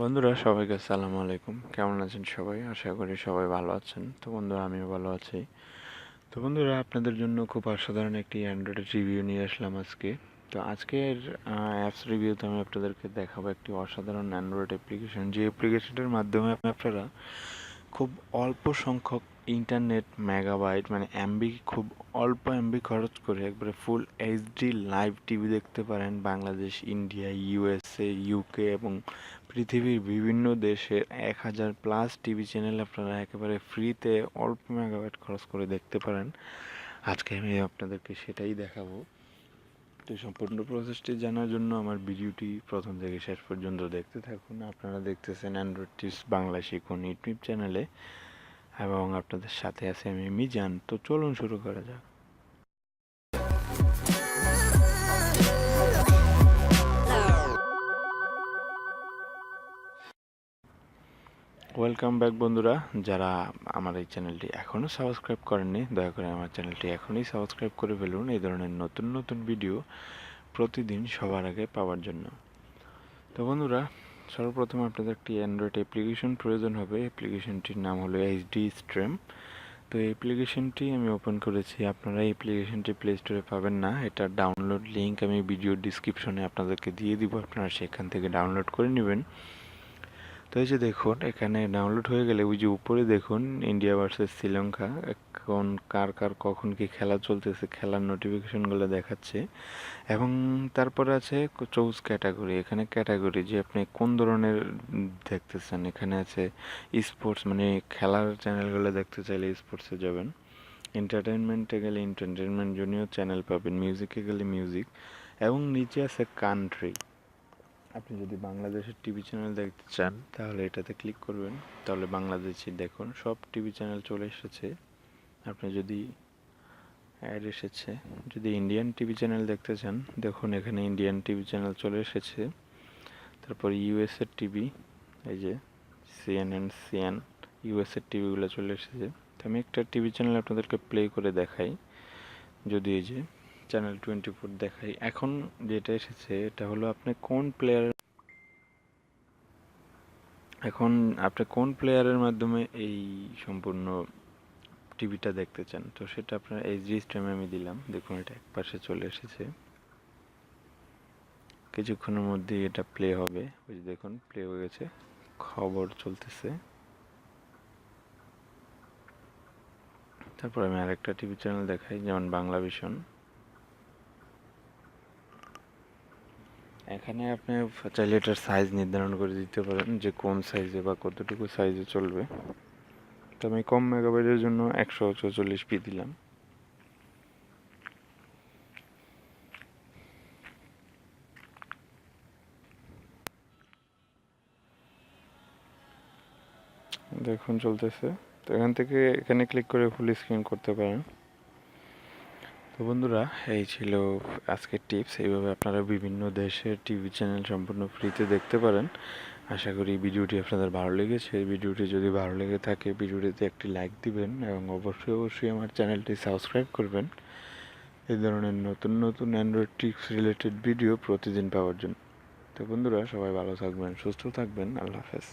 বন্ধুরা সবাইকে আসসালামু আলাইকুম। কেমন আছেন সবাই? আশা করি সবাই ভালো আছেন। তো বন্ধুরা আমিও ভালো আছি। তো বন্ধুরা আপনাদের জন্য খুব অসাধারণ একটি অ্যান্ড্রয়েড রিভিউ নিয়ে আসলাম আজকে। তো আজকের অ্যাপস রিভিউতে আমি আপনাদেরকে দেখাবো একটি অসাধারণ অ্যান্ড্রয়েড অ্যাপ্লিকেশন, যে অ্যাপ্লিকেশনটার মাধ্যমে আপনারা খুব অল্প সংখ্যক ইন্টারনেট মেগাবাইট মানে এমবি, খুব অল্প এমবি খরচ করে একবারে ফুল এইচডি লাইভ টিভি দেখতে পারেন। বাংলাদেশ, ইন্ডিয়া, ইউএসএ, ইউকে এবং পৃথিবীর বিভিন্ন দেশের 1000+ টিভি চ্যানেল আপনারা একেবারে ফ্রিতে অল্প মেগাবাইট খরচ করে দেখতে পারেন। আজকে আমি আপনাদেরকে সেটাই দেখাবো। তো সম্পূর্ণ প্রসেসটি জানার জন্য আমার ভিডিওটি প্রথম থেকে শেষ পর্যন্ত দেখতে থাকুন। আপনারা দেখতেছেন অ্যান্ড্রয়েড টিপস বাংলা শিখুন ইউটিউব চ্যানেলে, এবং আপনাদের সাথে আছে আমি মিজান। তো চলুন শুরু করা যাক। ওয়েলকাম ব্যাক বন্ধুরা। যারা আমার এই চ্যানেলটি এখনও সাবস্ক্রাইব করেননি, দয়া করে আমার চ্যানেলটি এখনই সাবস্ক্রাইব করে ফেলুন এই ধরনের নতুন নতুন ভিডিও প্রতিদিন সবার আগে পাওয়ার জন্য। তো বন্ধুরা, সর্বপ্রথম আপনাদের একটি অ্যান্ড্রয়েড অ্যাপ্লিকেশন প্রয়োজন হবে। অ্যাপ্লিকেশনটির নাম হলো এইচডি স্ট্রিম। তো এই অ্যাপ্লিকেশনটি আমি ওপেন করেছি। আপনারা এই অ্যাপ্লিকেশনটি প্লে স্টোরে পাবেন না। এটার ডাউনলোড লিঙ্ক আমি ভিডিও ডিসক্রিপশনে আপনাদেরকে দিয়ে দিব, আপনারা সেখান থেকে ডাউনলোড করে নেবেন। তো এই যে দেখুন, এখানে ডাউনলোড হয়ে গেলে ওই যে উপরে দেখুন ইন্ডিয়া ভার্সেস শ্রীলঙ্কা, এখন কার কার কখন কি খেলা চলতেছে, খেলার নোটিফিকেশনগুলো দেখাচ্ছে। এবং তারপরে আছে চুজ ক্যাটাগরি। এখানে ক্যাটাগরি যে আপনি কোন ধরনের দেখতেছেন, এখানে আছে স্পোর্টস, মানে খেলার চ্যানেলগুলো দেখতে চাইলে স্পোর্টসে যাবেন। এন্টারটেনমেন্টে গেলে এন্টারটেনমেন্ট জন্য চ্যানেল পাবেন, মিউজিকে গেলে মিউজিক, এবং নিচে আছে কান্ট্রি। আপনি যদি বাংলাদেশের টিভি চ্যানেল দেখতে চান তাহলে এটাতে ক্লিক করবেন, তাহলে বাংলাদেশি দেখুন সব টিভি চ্যানেল চলে এসেছে। আপনি যদি অ্যাড এসেছে, যদি ইন্ডিয়ান টিভি চ্যানেল দেখতে চান দেখুন এখানে ইন্ডিয়ান টিভি চ্যানেল চলে এসেছে। তারপর ইউএসএর টিভি, এই যে সিএনএন ইউএসএর টিভিগুলো চলে এসেছে। তো আমি একটা টিভি চ্যানেল আপনাদেরকে প্লে করে দেখাই। যদি এই যে চ্যানেল 24 দেখাই, এখন যেটা এসেছে এটা হলো আপনি কোন প্লেয়ারের মাধ্যমে এই সম্পূর্ণ টিভিটা দেখতে চান। তো সেটা আপনার এইচডি স্ট্রিমে আমি দিলাম। দেখুন এটা একপাশে চলে এসেছে, কিছুক্ষণের মধ্যেই এটা প্লে হবে। ওই যে দেখুন প্লে হয়ে গেছে, খবর চলতেছে। তারপর আমি আরেকটা টিভি চ্যানেল দেখাই, যেমন বাংলা ভিশন। এখানে আপনি চাইলে এটার সাইজ নির্ধারণ করে দিতে পারেন যে কোন সাইজে বা কতটুকু সাইজে চলবে। তো আমি কম মেগাবাইটের জন্য 144p দিলাম। দেখুন চলতেছে। তো এখান থেকে এখানে ক্লিক করে ফুল স্ক্রিন করতে পারেন। তো বন্ধুরা, এই ছিল আজকের টিপস। এইভাবে আপনারা বিভিন্ন দেশের টিভি চ্যানেল সম্পূর্ণ ফ্রিতে দেখতে পারেন। আশা করি ভিডিওটি আপনাদের ভালো লেগেছে। ভিডিওটি যদি ভালো লেগে থাকে ভিডিওটিতে একটি লাইক দিবেন, এবং অবশ্যই আমার চ্যানেলটি সাবস্ক্রাইব করবেন এই ধরনের নতুন নতুন অ্যান্ড্রয়েড টিপস রিলেটেড ভিডিও প্রতিদিন পাওয়ার জন্য। তো বন্ধুরা, সবাই ভালো থাকবেন, সুস্থ থাকবেন। আল্লাহ হাফেজ।